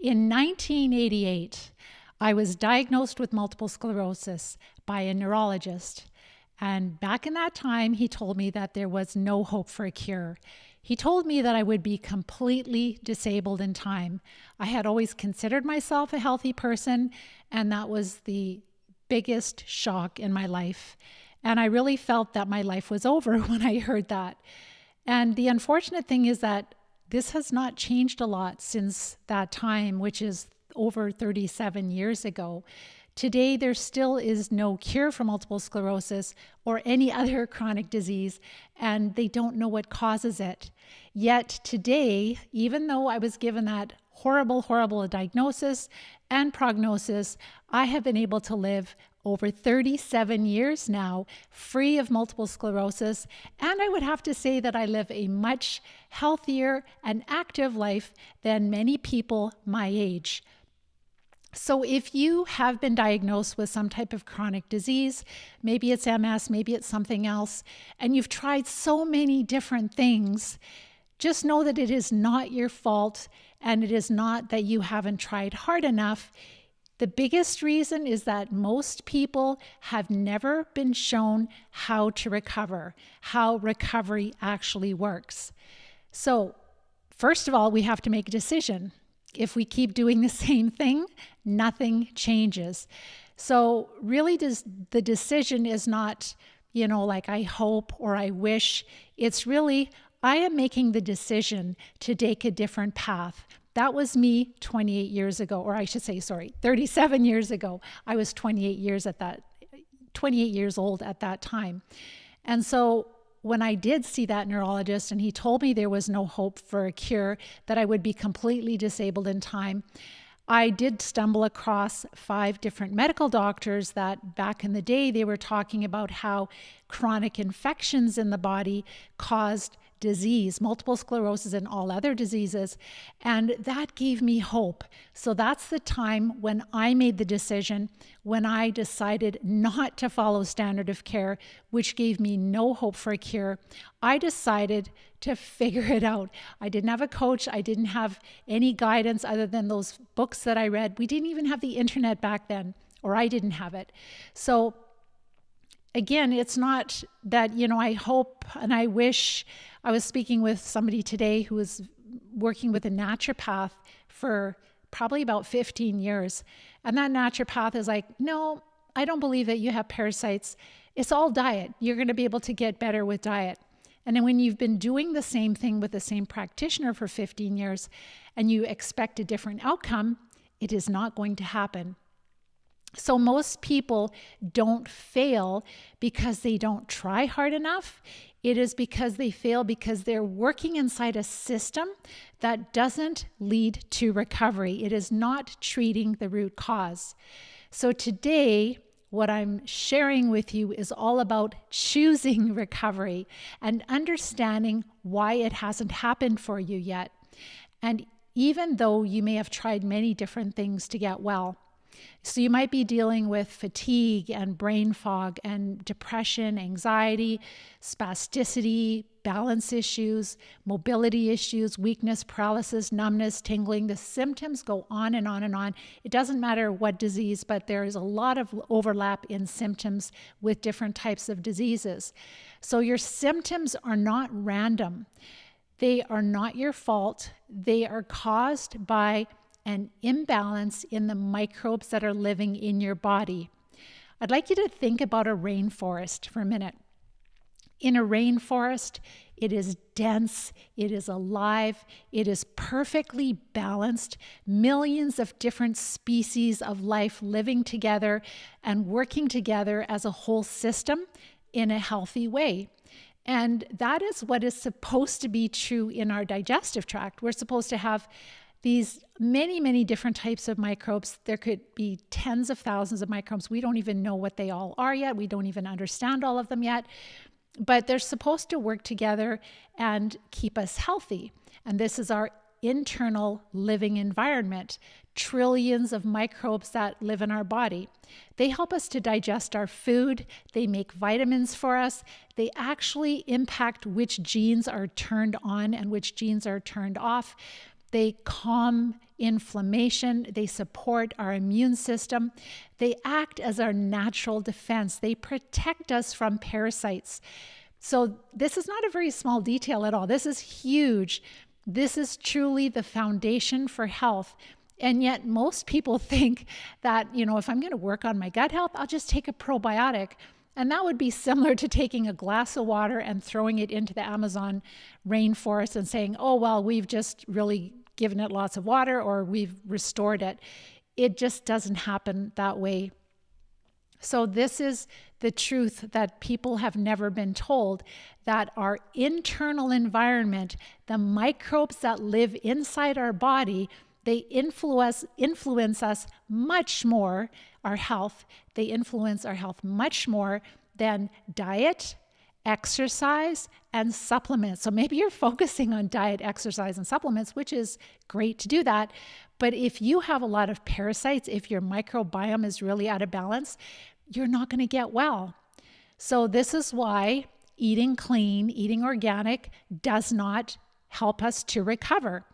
In 1988, I was diagnosed with multiple sclerosis by a neurologist. And back in that time, he told me that there was no hope for a cure. He told me that I would be completely disabled in time. I had always considered myself a healthy person, and that was the biggest shock in my life. And I really felt that my life was over when I heard that. And the unfortunate thing is that this has not changed a lot since that time, which is over 37 years ago. Today, there still is no cure for multiple sclerosis or any other chronic disease, and they don't know what causes it. Yet today, even though I was given that horrible diagnosis and prognosis, I have been able to live over 37 years now, free of multiple sclerosis. And I would have to say that I live a much healthier and active life than many people my age. So if you have been diagnosed with some type of chronic disease, maybe it's MS, maybe it's something else, and you've tried so many different things, just know that it is not your fault, and it is not that you haven't tried hard enough. The biggest reason is that most people have never been shown how to recover, how recovery actually works. So first of all, we have to make a decision. If we keep doing the same thing, nothing changes. So really the decision is not, like I hope or I wish. It's really, I am making the decision to take a different path. That was me 28 years ago, or I should say, 37 years ago. I was 28 years old at that time. And so when I did see that neurologist and he told me there was no hope for a cure, that I would be completely disabled in time, I did stumble across 5 different medical doctors that back in the day, they were talking about how chronic infections in the body caused disease, multiple sclerosis and all other diseases. And that gave me hope. So that's the time when I made the decision, when I decided not to follow standard of care, which gave me no hope for a cure. I decided to figure it out. I didn't have a coach. I didn't have any guidance other than those books that I read. We didn't even have the internet back then, or I didn't have it. So again, it's not that, I hope and I wish. I was speaking with somebody today who was working with a naturopath for probably about 15 years. And that naturopath is like, no, I don't believe that you have parasites. It's all diet. You're going to be able to get better with diet. And then when you've been doing the same thing with the same practitioner for 15 years and you expect a different outcome, it is not going to happen. So most people don't fail because they don't try hard enough. It is because they fail because they're working inside a system that doesn't lead to recovery. It is not treating the root cause. So today, what I'm sharing with you is all about choosing recovery and understanding why it hasn't happened for you yet. And even though you may have tried many different things to get well, so you might be dealing with fatigue and brain fog and depression, anxiety, spasticity, balance issues, mobility issues, weakness, paralysis, numbness, tingling. The symptoms go on and on and on. It doesn't matter what disease, but there is a lot of overlap in symptoms with different types of diseases. So your symptoms are not random. They are not your fault. They are caused by an imbalance in the microbes that are living in your body. I'd like you to think about a rainforest for a minute. In a rainforest, it is dense, it is alive, it is perfectly balanced, millions of different species of life living together and working together as a whole system in a healthy way. And that is what is supposed to be true in our digestive tract. We're supposed to have these many different types of microbes. There could be tens of thousands of microbes. We don't even know what they all are yet. We don't even understand all of them yet. But they're supposed to work together and keep us healthy. And this is our internal living environment. Trillions of microbes that live in our body. They help us to digest our food. They make vitamins for us. They actually impact which genes are turned on and which genes are turned off. They calm inflammation. They support our immune system. They act as our natural defense. They protect us from parasites. So this is not a very small detail at all. This is huge. This is truly the foundation for health. And yet most people think that, if I'm going to work on my gut health, I'll just take a probiotic. And that would be similar to taking a glass of water and throwing it into the Amazon rainforest and saying, oh, well, we've just really given it lots of water or we've restored it. It just doesn't happen that way. So this is the truth that people have never been told, that our internal environment, the microbes that live inside our body, they influence us much more, our health. They influence our health much more than diet, exercise, and supplements. So maybe you're focusing on diet, exercise, and supplements, which is great to do that. But if you have a lot of parasites, if your microbiome is really out of balance, you're not going to get well. So this is why eating clean, eating organic does not help us to recover.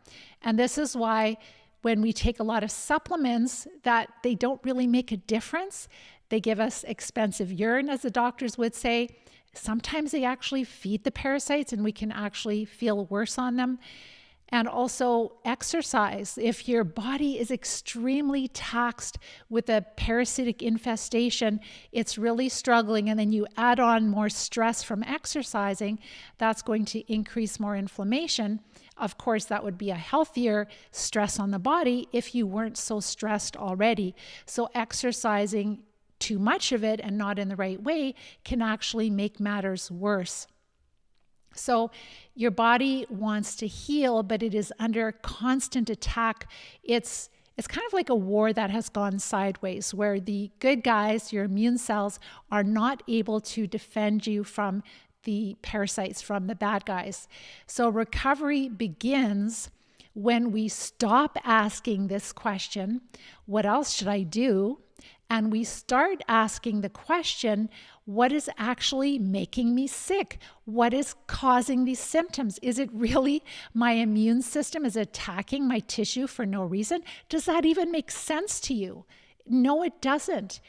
And this is why when we take a lot of supplements that they don't really make a difference, they give us expensive urine, as the doctors would say. Sometimes they actually feed the parasites and we can actually feel worse on them. And also exercise. If your body is extremely taxed with a parasitic infestation, it's really struggling, and then you add on more stress from exercising, that's going to increase more inflammation. Of course, that would be a healthier stress on the body if you weren't so stressed already. So exercising too much of it and not in the right way can actually make matters worse. So your body wants to heal, but it is under constant attack. It's kind of like a war that has gone sideways, where the good guys, your immune cells, are not able to defend you from the parasites, from the bad guys. So recovery begins when we stop asking this question, what else should I do? And we start asking the question, what is actually making me sick? What is causing these symptoms? Is it really my immune system is attacking my tissue for no reason? Does that even make sense to you? No, it doesn't.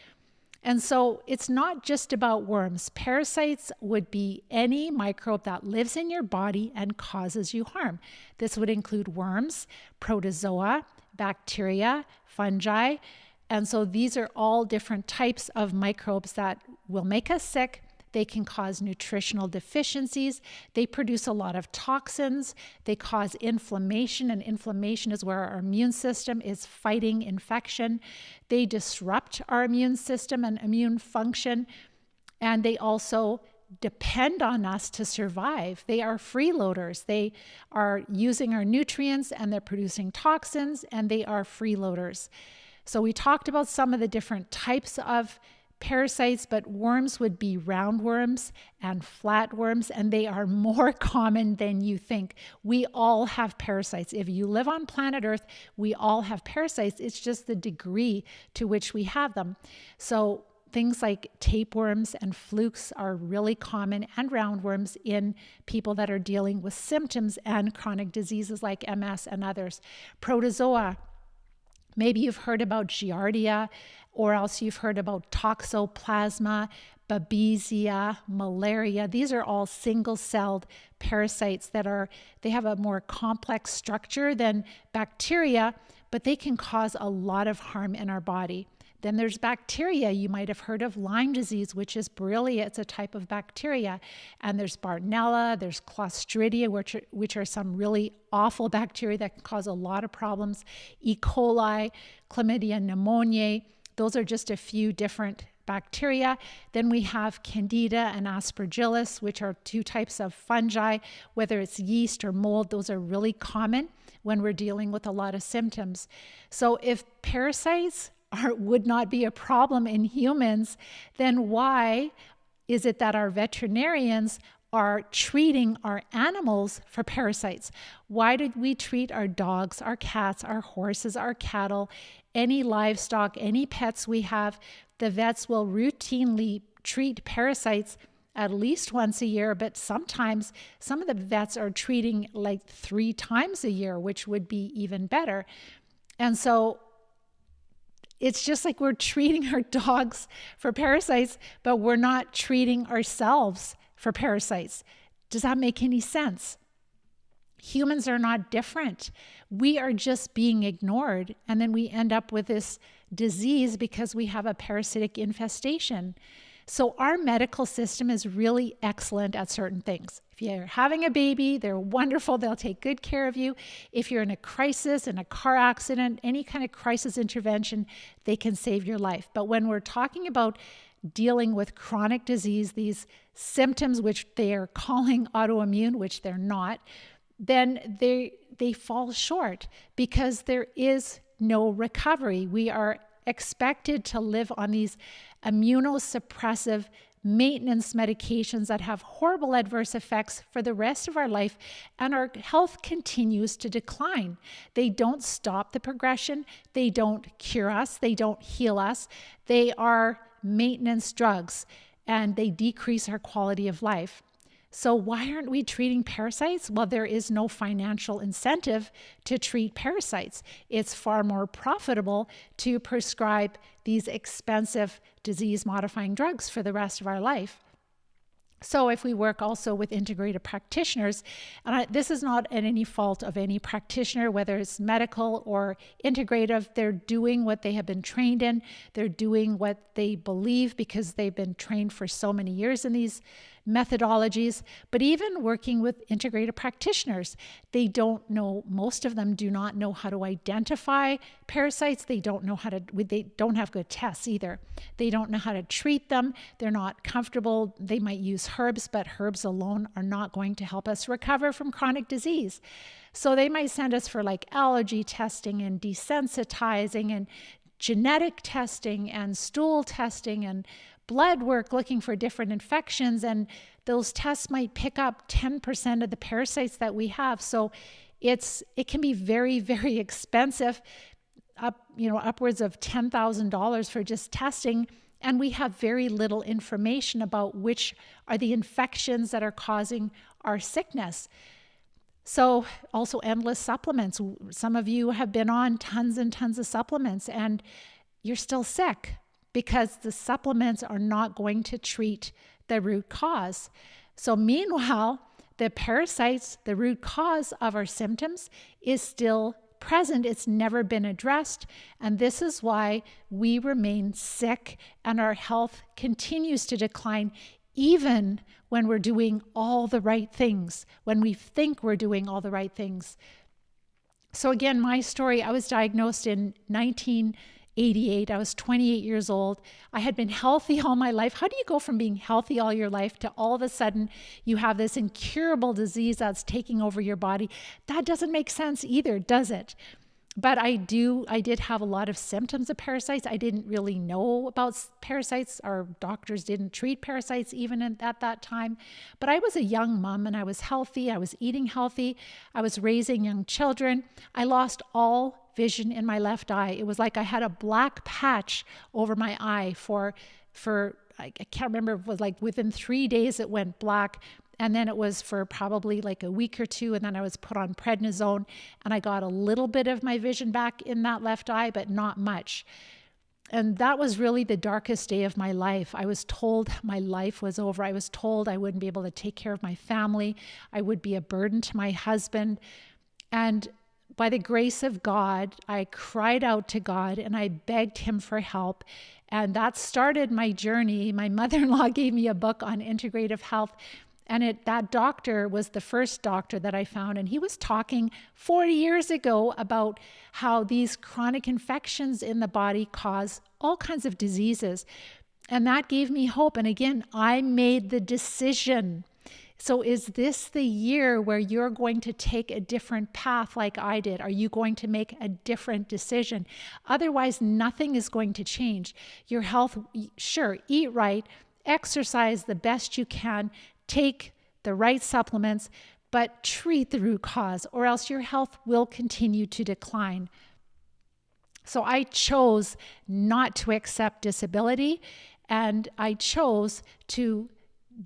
And so it's not just about worms. Parasites would be any microbe that lives in your body and causes you harm. This would include worms, protozoa, bacteria, fungi. And so these are all different types of microbes that will make us sick. They can cause nutritional deficiencies. They produce a lot of toxins. They cause inflammation, and inflammation is where our immune system is fighting infection. They disrupt our immune system and immune function, and they also depend on us to survive. They are freeloaders. They are using our nutrients, and they're producing toxins, and they are freeloaders. So we talked about some of the different types of parasites, but worms would be roundworms and flatworms, and they are more common than you think. We all have parasites. If you live on planet Earth, we all have parasites. It's just the degree to which we have them. So things like tapeworms and flukes are really common, and roundworms in people that are dealing with symptoms and chronic diseases like MS and others. Protozoa. Maybe you've heard about Giardia, or else you've heard about Toxoplasma, Babesia, malaria. These are all single-celled parasites they have a more complex structure than bacteria, but they can cause a lot of harm in our body. Then there's bacteria. You might have heard of Lyme disease, which is Borrelia. It's a type of bacteria. And there's Bartonella, there's Clostridia, which are some really awful bacteria that can cause a lot of problems. E. coli, Chlamydia pneumoniae. Those are just a few different bacteria. Then we have Candida and Aspergillus, which are two types of fungi, whether it's yeast or mold. Those are really common when we're dealing with a lot of symptoms. So if parasites would not be a problem in humans, then why is it that our veterinarians are treating our animals for parasites? Why did we treat our dogs, our cats, our horses, our cattle, any livestock, any pets we have? The vets will routinely treat parasites at least once a year, but sometimes some of the vets are treating like 3 times a year, which would be even better. And so it's just like we're treating our dogs for parasites, but we're not treating ourselves for parasites. Does that make any sense? Humans are not different. We are just being ignored. And then we end up with this disease because we have a parasitic infestation. So our medical system is really excellent at certain things. If you're having a baby, they're wonderful. They'll take good care of you. If you're in a crisis, in a car accident, any kind of crisis intervention, they can save your life. But when we're talking about dealing with chronic disease, these symptoms, which they are calling autoimmune, which they're not, then they fall short because there is no recovery. We are expected to live on these immunosuppressive maintenance medications that have horrible adverse effects for the rest of our life, and our health continues to decline. They don't stop the progression. They don't cure us. They don't heal us. They are maintenance drugs, and they decrease our quality of life. So why aren't we treating parasites? Well, there is no financial incentive to treat parasites. It's far more profitable to prescribe these expensive disease-modifying drugs for the rest of our life. So if we work also with integrative practitioners, and this is not at any fault of any practitioner, whether it's medical or integrative, they're doing what they have been trained in. They're doing what they believe because they've been trained for so many years in these methodologies. But even working with integrative practitioners, they don't know, most of them do not know how to identify parasites. They don't know how to, they don't have good tests either. They don't know how to treat them. They're not comfortable. They might use herbs, but herbs alone are not going to help us recover from chronic disease. So they might send us for like allergy testing and desensitizing and genetic testing and stool testing and blood work looking for different infections, and those tests might pick up 10% of the parasites that we have. So it can be very, very expensive, upwards of $10,000 for just testing, and we have very little information about which are the infections that are causing our sickness. So also endless supplements. Some of you have been on tons and tons of supplements and you're still sick because the supplements are not going to treat the root cause. So meanwhile, the parasites, the root cause of our symptoms, is still present. It's never been addressed. And this is why we remain sick and our health continues to decline even when we're doing all the right things, when we think we're doing all the right things. So again, my story, I was diagnosed in 1988. I was 28 years old. I had been healthy all my life. How do you go from being healthy all your life to all of a sudden you have this incurable disease that's taking over your body? That doesn't make sense either, does it? But I did have a lot of symptoms of parasites. I didn't really know about parasites. Our doctors didn't treat parasites even at that time. But I was a young mom and I was healthy. I was eating healthy. I was raising young children. I lost all vision in my left eye. It was like I had a black patch over my eye for I can't remember, it was like within 3 days it went black. And then it was for probably like a week or two. And then I was put on prednisone and I got a little bit of my vision back in that left eye, but not much. And that was really the darkest day of my life. I was told my life was over. I was told I wouldn't be able to take care of my family. I would be a burden to my husband. And by the grace of God, I cried out to God and I begged him for help. And that started my journey. My mother-in-law gave me a book on integrative health. And that doctor was the first doctor that I found. And he was talking 40 years ago about how these chronic infections in the body cause all kinds of diseases. And that gave me hope. And again, I made the decision. So is this the year where you're going to take a different path like I did? Are you going to make a different decision? Otherwise, nothing is going to change. Your health, sure, eat right, exercise the best you can, take the right supplements, but treat the root cause, or else your health will continue to decline. So I chose not to accept disability, and I chose to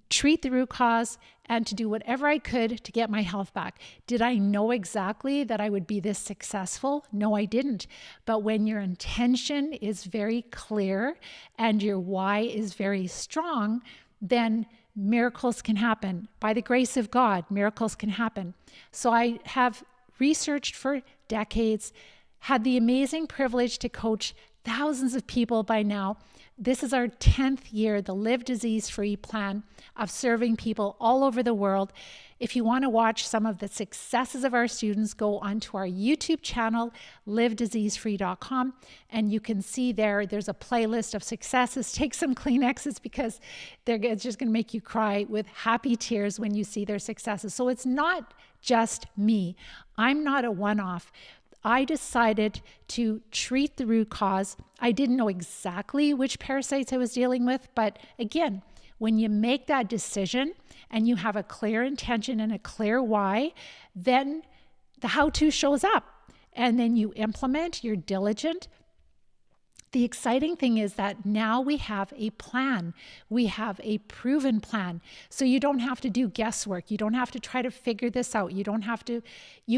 treat the root cause and to do whatever I could to get my health back. Did I know exactly that I would be this successful? No, I didn't. But when your intention is very clear and your why is very strong, then miracles can happen. By the grace of God, miracles can happen. So I have researched for decades, had the amazing privilege to coach thousands of people by now. This is our 10th year, the Live Disease-Free plan of serving people all over the world. If you want to watch some of the successes of our students, go onto our YouTube channel, livediseasefree.com, and you can see there's a playlist of successes. Take some Kleenexes because it's just going to make you cry with happy tears when you see their successes. So it's not just me. I'm not a one-off. I decided to treat the root cause. I didn't know exactly which parasites I was dealing with, but again, when you make that decision and you have a clear intention and a clear why, then the how-to shows up and then you implement, you're diligent. The exciting thing is that now we have a plan. We have a proven plan. So you don't have to do guesswork. You don't have to try to figure this out. You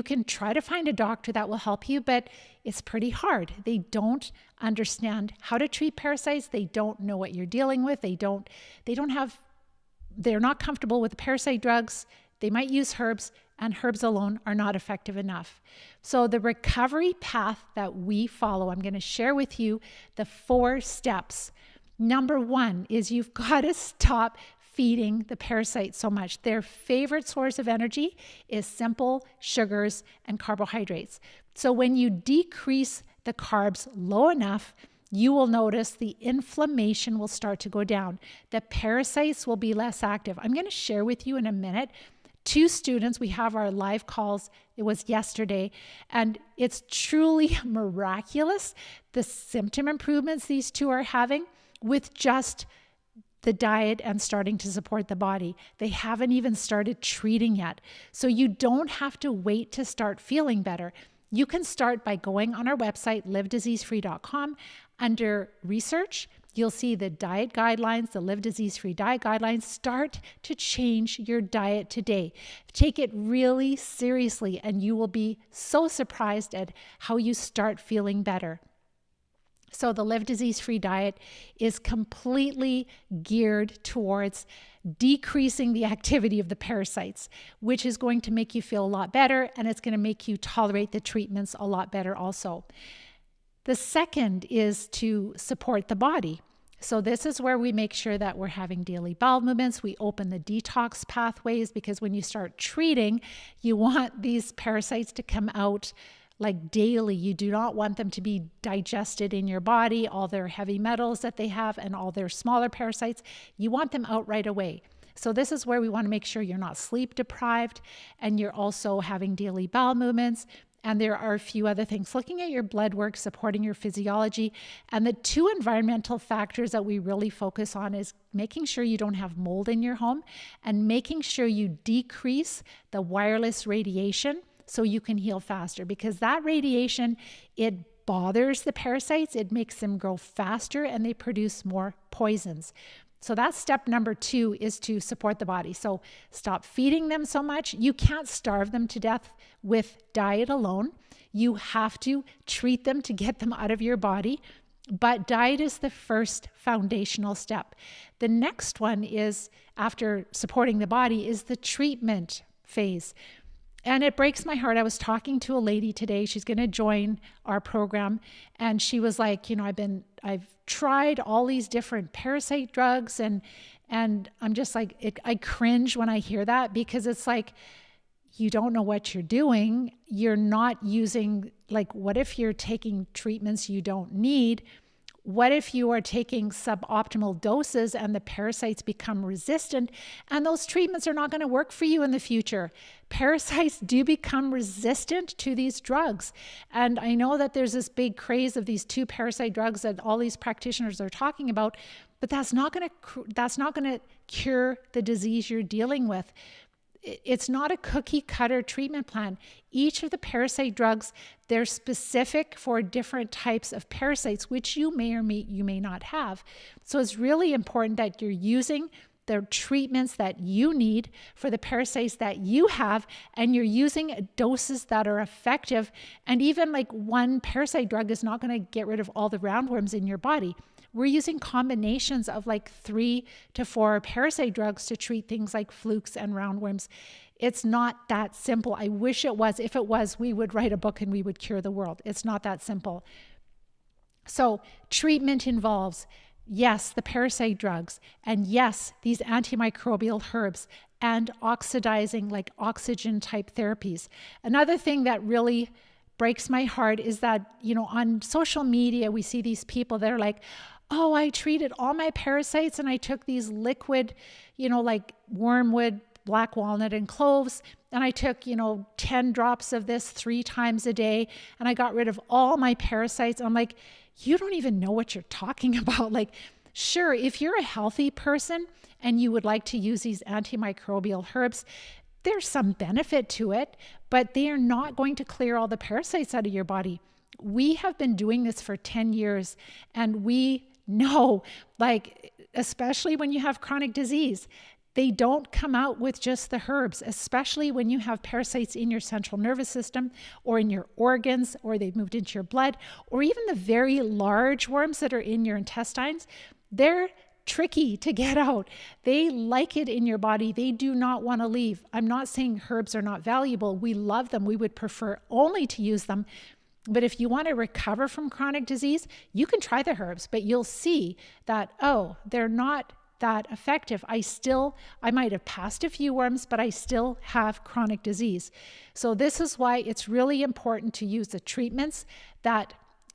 can try to find a doctor that will help you, but it's pretty hard. They don't understand how to treat parasites. They don't know what you're dealing with. They're not comfortable with the parasite drugs. They might use herbs, and herbs alone are not effective enough. So the recovery path that we follow, I'm going to share with you the 4 steps. Number 1 is you've got to stop feeding the parasites so much. Their favorite source of energy is simple sugars and carbohydrates. So when you decrease the carbs low enough, you will notice the inflammation will start to go down. The parasites will be less active. I'm going to share with you in a minute 2 students. We have our live calls. It was yesterday, and it's truly miraculous the symptom improvements these 2 are having with just the diet and starting to support the body. They haven't even started treating yet. So you don't have to wait to start feeling better. You can start by going on our website, livediseasefree.com. Under research, you'll see the diet guidelines, the Live Disease-Free diet guidelines. Start to change your diet today. Take it really seriously, and you will be so surprised at how you start feeling better. So the Live Disease-Free diet is completely geared towards decreasing the activity of the parasites, which is going to make you feel a lot better, and it's going to make you tolerate the treatments a lot better also. The second is to support the body. So this is where we make sure that we're having daily bowel movements. We open the detox pathways because when you start treating, you want these parasites to come out like daily. You do not want them to be digested in your body, all their heavy metals that they have and all their smaller parasites. You want them out right away. So this is where we want to make sure you're not sleep deprived and you're also having daily bowel movements. And there are a few other things, looking at your blood work, supporting your physiology. And the 2 environmental factors that we really focus on is making sure you don't have mold in your home and making sure you decrease the wireless radiation so you can heal faster, because that radiation, it bothers the parasites, it makes them grow faster, and they produce more poisons. So that's step number 2, is to support the body. So stop feeding them so much. You can't starve them to death with diet alone. You have to treat them to get them out of your body. But diet is the first foundational step. The next one is, after supporting the body, is the treatment phase. And it breaks my heart. I was talking to a lady today. She's going to join our program. And she was like, I've tried all these different parasite drugs. And I'm just like, I cringe when I hear that, because it's like, you don't know what you're doing. You're not using, like, what if you're taking treatments you don't need? What if you are taking suboptimal doses and the parasites become resistant, and those treatments are not going to work for you in the future? Parasites do become resistant to these drugs. And I know that there's this big craze of these 2 parasite drugs that all these practitioners are talking about, but that's not going to cure the disease you're dealing with. It's not a cookie cutter treatment plan. Each of the parasite drugs, they're specific for different types of parasites, which you may or you may not have. So it's really important that you're using the treatments that you need for the parasites that you have, and you're using doses that are effective. And even like one parasite drug is not going to get rid of all the roundworms in your body. We're using combinations of like 3 to 4 parasite drugs to treat things like flukes and roundworms. It's not that simple. I wish it was. If it was, we would write a book and we would cure the world. It's not that simple. So treatment involves, yes, the parasite drugs, and yes, these antimicrobial herbs and oxidizing, like oxygen type therapies. Another thing that really breaks my heart is that, on social media, we see these people that are like, oh, I treated all my parasites and I took these liquid, like wormwood, black walnut, and cloves, and I took, 10 drops of this 3 times a day, and I got rid of all my parasites. I'm like, you don't even know what you're talking about. Like, sure, if you're a healthy person and you would like to use these antimicrobial herbs, there's some benefit to it, but they are not going to clear all the parasites out of your body. We have been doing this for 10 years, and we know, like, especially when you have chronic disease, they don't come out with just the herbs, especially when you have parasites in your central nervous system or in your organs, or they've moved into your blood, or even the very large worms that are in your intestines. They're tricky to get out. They like it in your body. They do not want to leave. I'm not saying herbs are not valuable. We love them. We would prefer only to use them. But if you want to recover from chronic disease, you can try the herbs, but you'll see that, oh, they're not that effective. I might have passed a few worms, but I still have chronic disease. So this is why it's really important to use the treatments that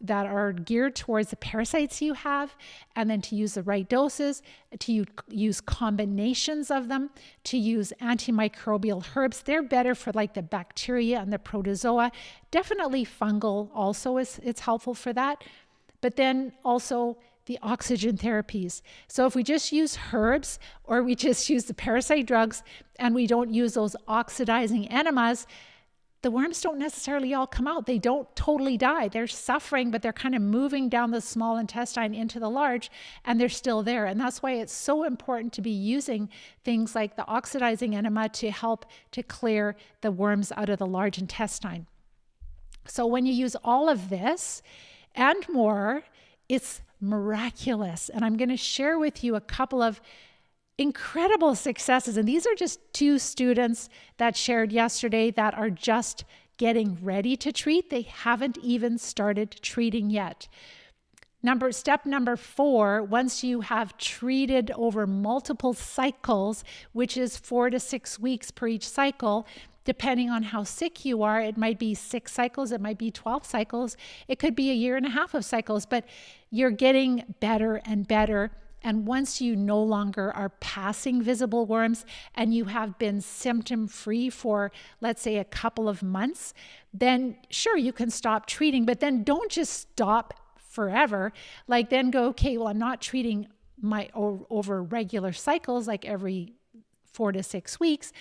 are geared towards the parasites you have, and then to use the right doses, to use combinations of them, to use antimicrobial herbs. They're better for like the bacteria and the protozoa. Definitely fungal also it's helpful for that. But then also the oxygen therapies. So if we just use herbs, or we just use the parasite drugs, and we don't use those oxidizing enemas, the worms don't necessarily all come out. They don't totally die. They're suffering, but they're kind of moving down the small intestine into the large, and they're still there. And that's why it's so important to be using things like the oxidizing enema to help to clear the worms out of the large intestine. So when you use all of this and more, it's miraculous. And I'm going to share with you a couple of incredible successes. And these are just 2 students that shared yesterday that are just getting ready to treat. They haven't even started treating yet. Step number 4, once you have treated over multiple cycles, which is 4 to 6 weeks per each cycle, depending on how sick you are, it might be 6 cycles, it might be 12 cycles, it could be a year and a half of cycles, but you're getting better and better. And once you no longer are passing visible worms and you have been symptom-free for, let's say, a couple of months, then sure, you can stop treating, but then don't just stop forever. Like then go, okay, well, I'm not treating my over regular cycles, like every 4 to 6 weeks.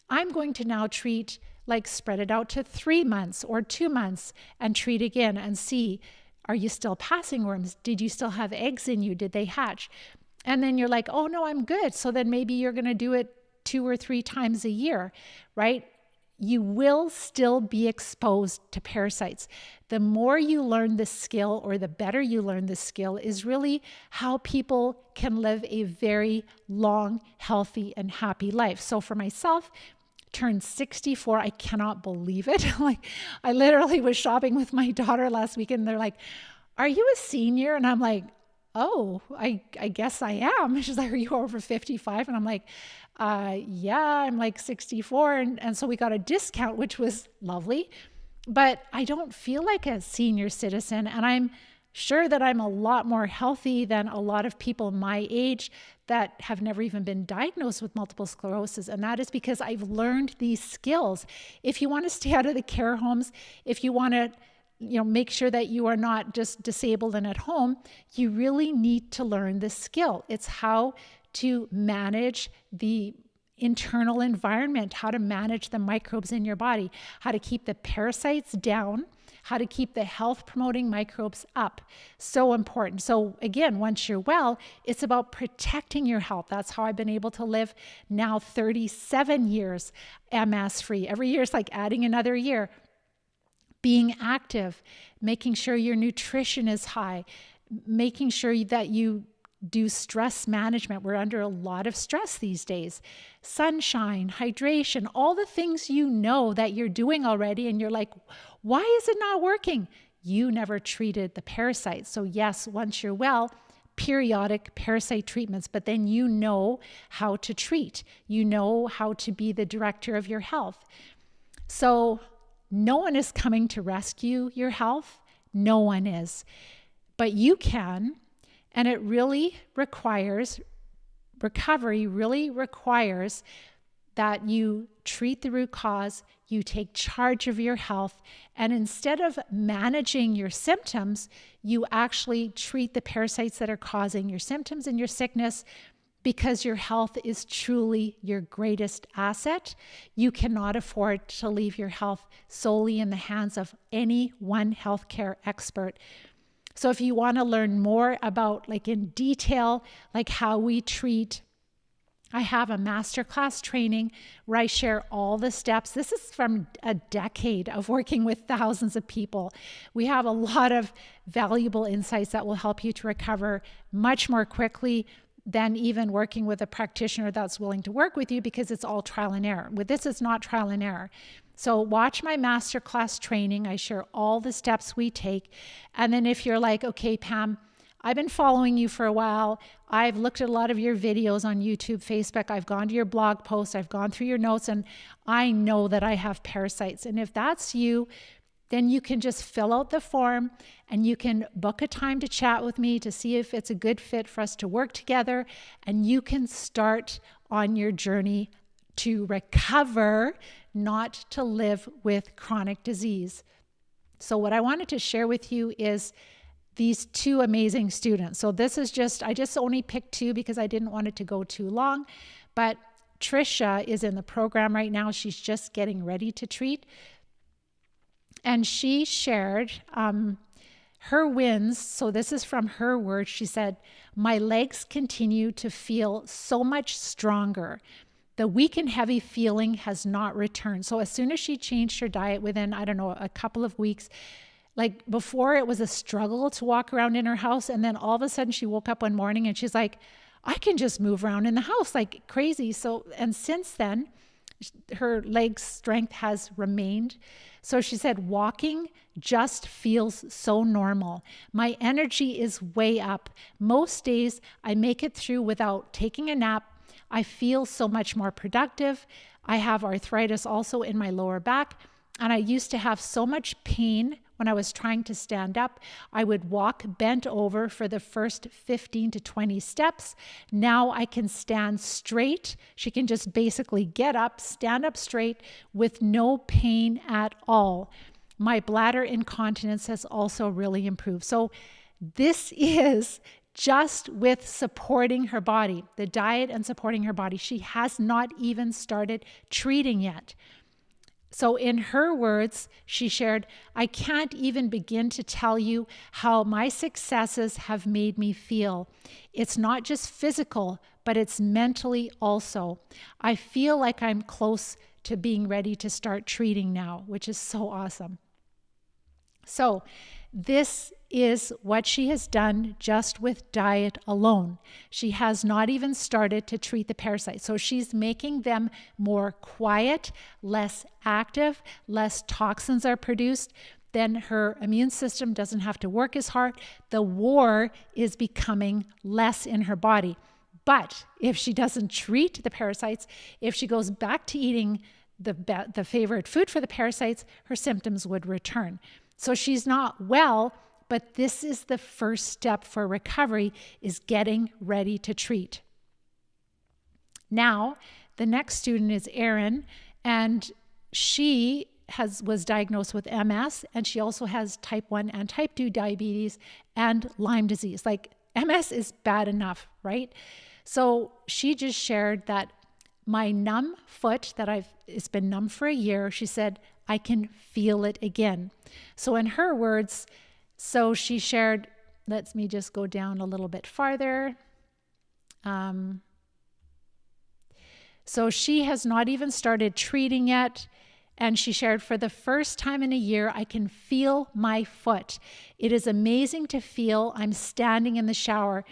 I'm going to now treat, like spread it out to 3 months or 2 months and treat again and see, are you still passing worms? Did you still have eggs in you? Did they hatch? And then you're like, oh no, I'm good. So then maybe you're going to do it 2 or 3 times a year, right? You will still be exposed to parasites. The more you learn this skill, or the better you learn this skill, is really how people can live a very long, healthy, and happy life. So for myself, turned 64. I cannot believe it. Like, I literally was shopping with my daughter last weekend, and they're like, are you a senior? And I'm like, oh, I guess I am. She's like, are you over 55? And I'm like, yeah, I'm like 64. And so we got a discount, which was lovely, but I don't feel like a senior citizen. And I'm sure that I'm a lot more healthy than a lot of people my age that have never even been diagnosed with multiple sclerosis. And that is because I've learned these skills. If you want to stay out of the care homes, if you want to make sure that you are not just disabled and at home, you really need to learn this skill. It's how to manage the internal environment, how to manage the microbes in your body, how to keep the parasites down, how to keep the health promoting microbes up. So important. So again, once you're well, it's about protecting your health. That's how I've been able to live now 37 years MS free. Every year is like adding another year. Being active, making sure your nutrition is high, making sure that you do stress management. We're under a lot of stress these days. Sunshine, hydration, all the things you know that you're doing already, and you're like, why is it not working? You never treated the parasites. So yes, once you're well, periodic parasite treatments, but then you know how to treat. You know how to be the director of your health. So no one is coming to rescue your health. No one is. But you can. And it really requires, recovery really requires that you treat the root cause, you take charge of your health, and instead of managing your symptoms, you actually treat the parasites that are causing your symptoms and your sickness, because your health is truly your greatest asset. You cannot afford to leave your health solely in the hands of any one healthcare expert. So if you want to learn more about, like in detail, like how we treat, I have a masterclass training where I share all the steps. This is from a decade of working with thousands of people. We have a lot of valuable insights that will help you to recover much more quickly than even working with a practitioner that's willing to work with you, because it's all trial and error. With this, it's not trial and error. So watch my masterclass training. I share all the steps we take. And then if you're like, okay, Pam, I've been following you for a while. I've looked at a lot of your videos on YouTube, Facebook. I've gone to your blog posts. I've gone through your notes, and I know that I have parasites. And if that's you, then you can just fill out the form and you can book a time to chat with me to see if it's a good fit for us to work together. And you can start on your journey to recover, not to live with chronic disease. So what I wanted to share with you is these two amazing students. So this is I just only picked two because I didn't want it to go too long. But Trisha is in the program right now. She's just getting ready to treat. And she shared her wins. So this is from her words. She said, "My legs continue to feel so much stronger. The weak and heavy feeling has not returned." So as soon as she changed her diet, within, I don't know, a couple of weeks, like before it was a struggle to walk around in her house. And then all of a sudden she woke up one morning and she's like, I can just move around in the house like crazy. So, and since then, her leg strength has remained. So she said, walking just feels so normal. My energy is way up. Most days I make it through without taking a nap. I feel so much more productive. I have arthritis also in my lower back, and I used to have so much pain when I was trying to stand up. I would walk bent over for the first 15 to 20 steps. Now I can stand straight. She can just basically get up, stand up straight with no pain at all. My bladder incontinence has also really improved. So this is just with supporting her body, the diet and supporting her body. She has not even started treating yet. So in her words, she shared, I can't even begin to tell you how my successes have made me feel. It's not just physical, but it's mentally also. I feel like I'm close to being ready to start treating now, which is so awesome. So this is what she has done just with diet alone. She has not even started to treat the parasites. So she's making them more quiet, less active, less toxins are produced. Then her immune system doesn't have to work as hard. The war is becoming less in her body. But if she doesn't treat the parasites, if she goes back to eating the favorite food for the parasites, her symptoms would return. So she's not well, but this is the first step for recovery, is getting ready to treat. Now, the next student is Erin, and she was diagnosed with MS, and she also has type 1 and type 2 diabetes and Lyme disease. Like, MS is bad enough, right? So she just shared that my numb foot, it's been numb for a year, she said, I can feel it again. So in her words, so she shared, let me just go down a little bit farther. So she has not even started treating yet. And she shared, for the first time in a year, I can feel my foot. It is amazing to feel I'm standing in the shower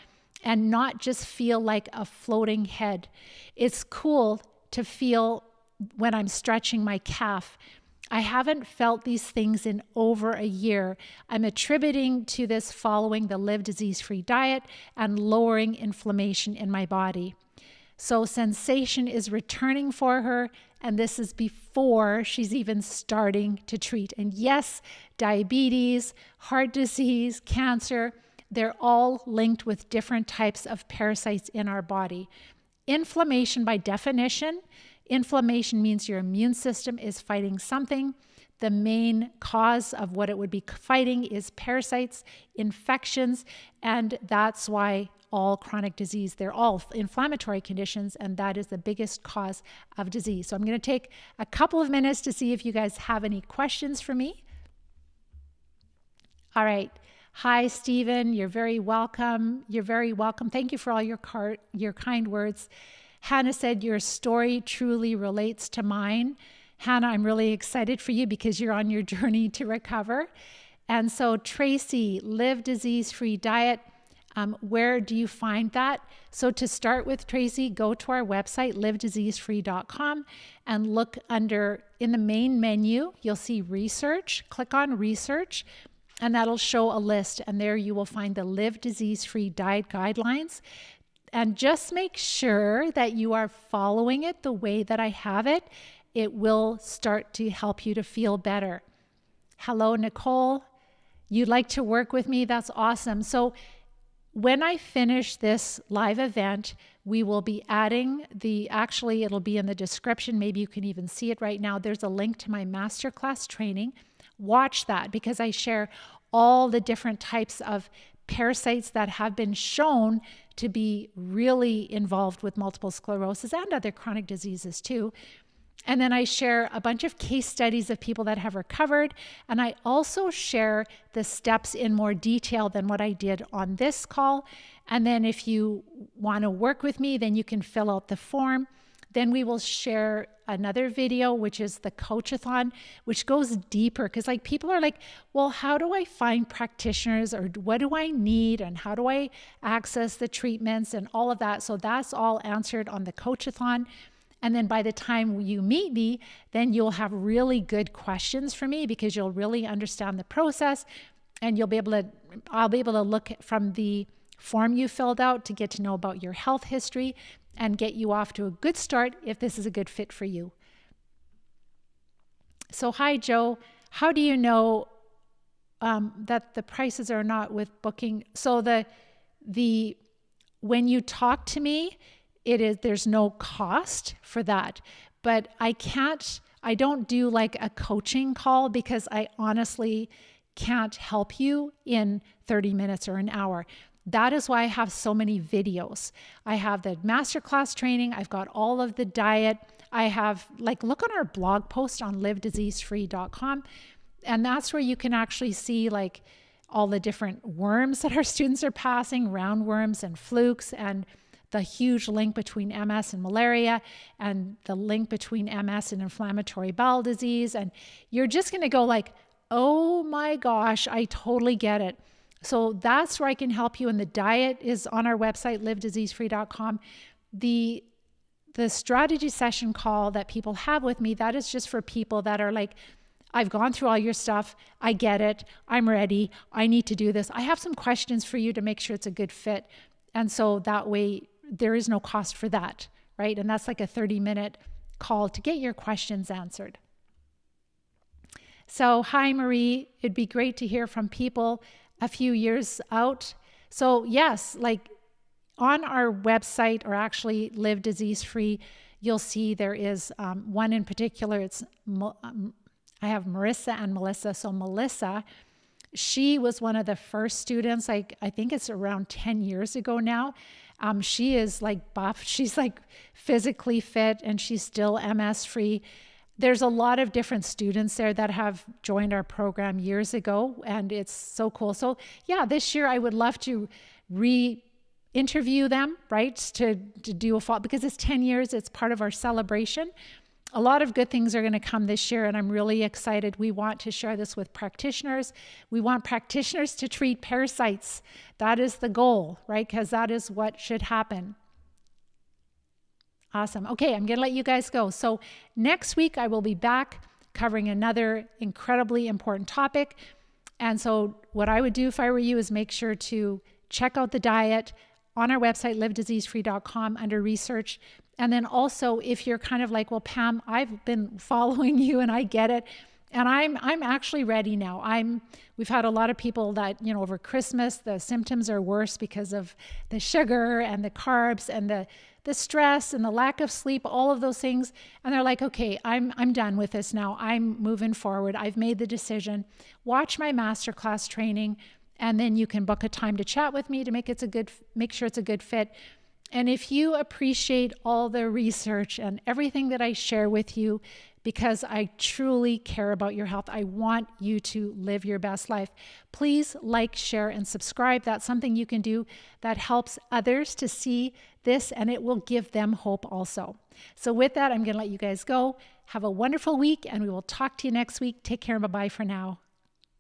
and not just feel like a floating head. It's cool to feel when I'm stretching my calf. I haven't felt these things in over a year. I'm attributing to this following the Live Disease-Free diet and lowering inflammation in my body. So sensation is returning for her, and this is before she's even starting to treat. And yes, diabetes, heart disease, cancer, they're all linked with different types of parasites in our body. Inflammation, by definition, inflammation means your immune system is fighting something. The main cause of what it would be fighting is parasites, infections, and that's why all chronic disease, they're all inflammatory conditions, and that is the biggest cause of disease. So I'm going to take a couple of minutes to see if you guys have any questions for me. All right. Hi, Stephen. You're very welcome. You're very welcome. Thank you for all your kind words. Hannah said, your story truly relates to mine. Hannah, I'm really excited for you because you're on your journey to recover. And so Tracy, Live Disease-Free Diet. Where do you find that? So to start with, Tracy, go to our website, livediseasefree.com, and look under, in the main menu, you'll see research. Click on research, and that'll show a list. And there you will find the Live Disease-Free Diet Guidelines. And just make sure that you are following it the way that I have it. It will start to help you to feel better. Hello, Nicole. You'd like to work with me? That's awesome. So when I finish this live event, we will be adding actually it'll be in the description. Maybe you can even see it right now. There's a link to my masterclass training. Watch that because I share all the different types of parasites that have been shown to be really involved with multiple sclerosis and other chronic diseases too. And then I share a bunch of case studies of people that have recovered. And I also share the steps in more detail than what I did on this call. And then if you want to work with me, then you can fill out the form. Then we will share another video, which is the coachathon, which goes deeper. Because like people are like, well, how do I find practitioners, or what do I need, and how do I access the treatments and all of that? So that's all answered on the coachathon. And then by the time you meet me, then you'll have really good questions for me because you'll really understand the process, and I'll be able to look from the form you filled out to get to know about your health history and get you off to a good start if this is a good fit for you. So hi, Joe. How do you know that the prices are not with booking? So when you talk to me, there's no cost for that, but I don't do like a coaching call because I honestly can't help you in 30 minutes or an hour. That is why I have so many videos. I have the masterclass training. I've got all of the diet. I have look on our blog post on livediseasefree.com. And that's where you can actually see all the different worms that our students are passing, roundworms and flukes, and the huge link between MS and malaria, and the link between MS and inflammatory bowel disease. And you're just going to go oh my gosh, I totally get it. So that's where I can help you. And the diet is on our website, livediseasefree.com. The strategy session call that people have with me, that is just for people that are I've gone through all your stuff. I get it. I'm ready. I need to do this. I have some questions for you to make sure it's a good fit. And so that way there is no cost for that, right? And that's like a 30-minute call to get your questions answered. So hi, Marie. It'd be great to hear from people a few years out. So yes, on our website, or actually Live Disease Free, you'll see there is one in particular. I have Marissa and Melissa. So Melissa, she was one of the first students, I think it's around 10 years ago now. She is buff. She's physically fit, and she's still MS free. there's a lot of different students there that have joined our program years ago, and it's so cool. So yeah, this year I would love to re-interview them, right? To do a fall, because it's 10 years, it's part of our celebration. A lot of good things are going to come this year, and I'm really excited. We want to share this with practitioners. We want practitioners to treat parasites. That is the goal, right? Because that is what should happen. Awesome. Okay, I'm going to let you guys go. So next week, I will be back covering another incredibly important topic. And so what I would do if I were you is make sure to check out the diet on our website, livediseasefree.com, under research. And then also, if you're kind of like, well, Pam, I've been following you and I get it, and I'm actually ready now. We've had a lot of people that, over Christmas, the symptoms are worse because of the sugar and the carbs and the stress and the lack of sleep, all of those things. And they're like, okay, I'm done with this now. I'm moving forward. I've made the decision. Watch my masterclass training, and then you can book a time to chat with me to make sure it's a good fit. And if you appreciate all the research and everything that I share with you, because I truly care about your health, I want you to live your best life, please like, share, and subscribe. That's something you can do that helps others to see this, and it will give them hope also. So with that, I'm going to let you guys go. Have a wonderful week, and we will talk to you next week. Take care and bye-bye for now.